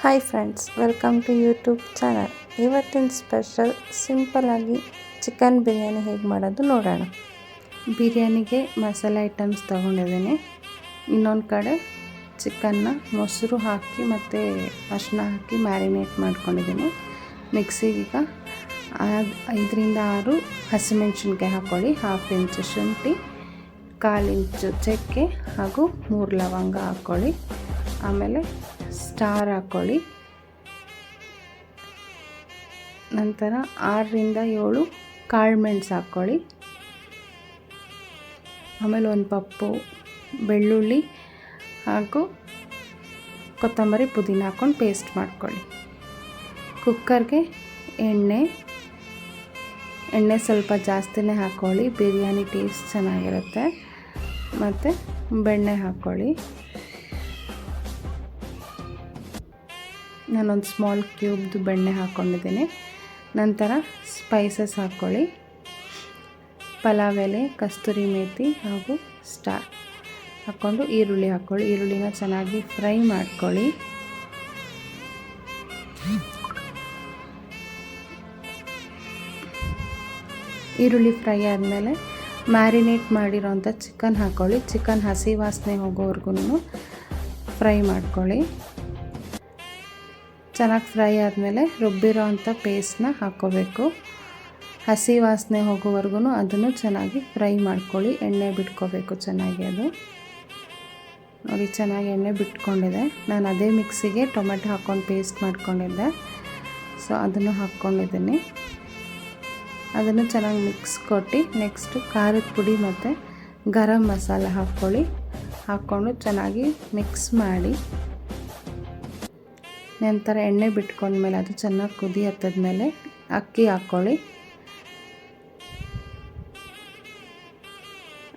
Hi friends, welcome to YouTube channel. ಇವತ್ತಿನ special ಸಿಂಪಲ್ಲಾಗಿ chicken biryani ಹೇಗೆ ಮಾಡೋದು ನೋಡೋಣ. ಬಿರಿಯಾನಿಗೆ ಮಸಾಲೆ ಐಟಮ್ಸ್ ತೊಗೊಂಡಿದ್ದೀನಿ. ಇನ್ನೊಂದು ಕಡೆ ಚಿಕನ್ನ ಮೊಸರು ಹಾಕಿ ಮತ್ತು ಅರಿಶಿನ ಹಾಕಿ ಮ್ಯಾರಿನೇಟ್ ಮಾಡ್ಕೊಂಡಿದ್ದೀನಿ. ಮಿಕ್ಸಿಗೆ ಈಗ 5-6 ಹಸಿಮೆಣಸಿನ್ಕಾಯಿ ಹಾಕ್ಕೊಳ್ಳಿ, 1/2 ಇಂಚು ಶುಂಠಿ, 1/4 ಇಂಚು ಚಕ್ಕೆ ಹಾಗೂ 3 ಲವಂಗ ಹಾಕ್ಕೊಳ್ಳಿ. ಆಮೇಲೆ ಸ್ಟಾರ್ ಹಾಕ್ಕೊಳ್ಳಿ. ನಂತರ 6-7 ಕಾಳು ಮೆಣಸು ಹಾಕ್ಕೊಳ್ಳಿ. ಆಮೇಲೆ ಒಂದು ಪಪ್ಪು ಬೆಳ್ಳುಳ್ಳಿ ಹಾಗೂ ಕೊತ್ತಂಬರಿ ಪುದೀನ ಹಾಕ್ಕೊಂಡು ಪೇಸ್ಟ್ ಮಾಡ್ಕೊಳ್ಳಿ. ಕುಕ್ಕರ್ಗೆ ಎಣ್ಣೆ ಸ್ವಲ್ಪ ಜಾಸ್ತಿನೇ ಹಾಕ್ಕೊಳ್ಳಿ, ಬಿರಿಯಾನಿ ಟೇಸ್ಟ್ ಚೆನ್ನಾಗಿರುತ್ತೆ. ಮತ್ತು ಬೆಣ್ಣೆ ಹಾಕ್ಕೊಳ್ಳಿ. ನಾನೊಂದು ಸ್ಮಾಲ್ ಕ್ಯೂಬ್ದು ಬೆಣ್ಣೆ ಹಾಕ್ಕೊಂಡಿದ್ದೀನಿ. ನಂತರ ಸ್ಪೈಸಸ್ ಹಾಕ್ಕೊಳ್ಳಿ. ಪಲಾವ್ ಎಲೆ, ಕಸ್ತೂರಿ ಮೇಥಿ ಹಾಗೂ ಸ್ಟಾರ್ ಹಾಕ್ಕೊಂಡು ಈರುಳ್ಳಿ ಹಾಕ್ಕೊಳ್ಳಿ. ಈರುಳ್ಳಿನ ಚೆನ್ನಾಗಿ ಫ್ರೈ ಮಾಡ್ಕೊಳ್ಳಿ. ಈರುಳ್ಳಿ ಫ್ರೈ ಆದಮೇಲೆ ಮ್ಯಾರಿನೇಟ್ ಮಾಡಿರೋಂಥ ಚಿಕನ್ ಹಾಕ್ಕೊಳ್ಳಿ. ಚಿಕನ್ ಹಸಿ ವಾಸನೆ ಹೋಗೋವರೆಗೂ ಫ್ರೈ ಮಾಡ್ಕೊಳ್ಳಿ. ಚೆನ್ನಾಗಿ ಫ್ರೈ ಆದಮೇಲೆ ರುಬ್ಬಿರೋ ಅಂಥ ಪೇಸ್ಟ್ನ ಹಾಕ್ಕೋಬೇಕು. ಹಸಿ ವಾಸನೆ ಹೋಗೋವರೆಗೂ ಅದನ್ನು ಚೆನ್ನಾಗಿ ಫ್ರೈ ಮಾಡ್ಕೊಳ್ಳಿ. ಎಣ್ಣೆ ಬಿಟ್ಕೋಬೇಕು ಚೆನ್ನಾಗಿ. ಅದು ನೋಡಿ ಚೆನ್ನಾಗಿ ಎಣ್ಣೆ ಬಿಟ್ಕೊಂಡಿದೆ. ನಾನು ಅದೇ ಮಿಕ್ಸಿಗೆ ಟೊಮೆಟೊ ಹಾಕ್ಕೊಂಡು ಪೇಸ್ಟ್ ಮಾಡ್ಕೊಂಡಿದ್ದೆ, ಸೊ ಅದನ್ನು ಹಾಕ್ಕೊಂಡಿದ್ದೀನಿ. ಅದನ್ನು ಚೆನ್ನಾಗಿ ಮಿಕ್ಸ್ ಕೊಟ್ಟು ನೆಕ್ಸ್ಟು ಖಾರದ ಪುಡಿ ಮತ್ತು ಗರಂ ಮಸಾಲೆ ಹಾಕ್ಕೊಂಡು ಚೆನ್ನಾಗಿ ಮಿಕ್ಸ್ ಮಾಡಿ. ನಂತರ ಎಣ್ಣೆ ಬಿಟ್ಕೊಂಡ್ಮೇಲೆ ಅದು ಚೆನ್ನಾಗಿ ಕುದಿ ಹತ್ತದ್ಮೇಲೆ ಅಕ್ಕಿ ಹಾಕ್ಕೊಳ್ಳಿ.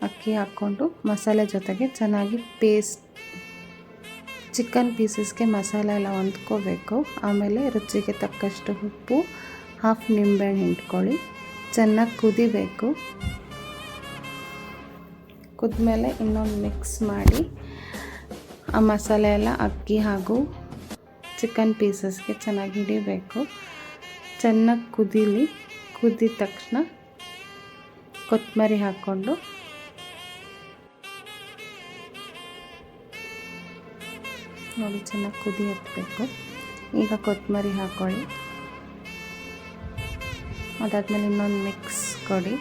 ಅಕ್ಕಿ ಹಾಕ್ಕೊಂಡು ಮಸಾಲೆ ಜೊತೆಗೆ ಚೆನ್ನಾಗಿ ಚಿಕನ್ ಪೀಸಸ್ಗೆ ಮಸಾಲೆ ಎಲ್ಲ ಹೊಂದ್ಕೋಬೇಕು. ಆಮೇಲೆ ರುಚಿಗೆ ತಕ್ಕಷ್ಟು ಉಪ್ಪು, 1/2 ನಿಂಬೆಹಣ್ಣು ಹಿಂಡ್ಕೊಳ್ಳಿ. ಚೆನ್ನಾಗಿ ಕುದಿಬೇಕು. ಕುದ್ಮೇಲೆ ಇನ್ನೊಂದು ಮಿಕ್ಸ್ ಮಾಡಿ ಆ ಮಸಾಲೆ ಎಲ್ಲ ಅಕ್ಕಿ ಹಾಗೂ ಚಿಕನ್ ಪೀಸಸ್ಗೆ ಚೆನ್ನಾಗಿ ಹಿಡಿಬೇಕು. ಚೆನ್ನಾಗಿ ಕುದಿದ ತಕ್ಷಣ ಕೊತ್ತಂಬರಿ ಹಾಕ್ಕೊಂಡು ನೋಡಿ ಚೆನ್ನಾಗಿ ಕುದಿ ಹತ್ತಬೇಕು. ಈಗ ಕೊತ್ತಂಬರಿ ಹಾಕ್ಕೊಳ್ಳಿ. ಅದಾದಮೇಲೆ ಇನ್ನೊಂದು ಮಿಕ್ಸ್ ಕೊಡಿ.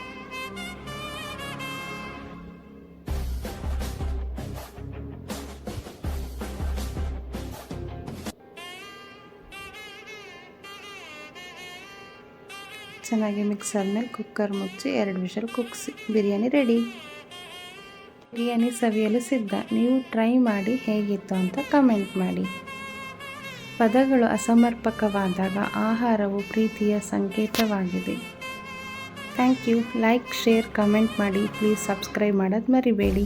ಚೆನ್ನಾಗಿ ಮಿಕ್ಸ್ ಆದಮೇಲೆ ಕುಕ್ಕರ್ ಮುಚ್ಚಿ 2 ವಿಷಲ್ ಕೂಗಿಸಿ ಬಿರಿಯಾನಿ ರೆಡಿ. ಬಿರಿಯಾನಿ ಸವಿಯಲು ಸಿದ್ಧ. ನೀವು ಟ್ರೈ ಮಾಡಿ ಹೇಗಿತ್ತು ಅಂತ ಕಮೆಂಟ್ ಮಾಡಿ. ಪದಗಳು ಅಸಮರ್ಪಕವಾದಾಗ ಆಹಾರವು ಪ್ರೀತಿಯ ಸಂಕೇತವಾಗಿದೆ. Thank you. Like, share, comment ಮಾಡಿ. ಪ್ಲೀಸ್ ಸಬ್ಸ್ಕ್ರೈಬ್ ಮಾಡೋದು ಮರಿಬೇಡಿ.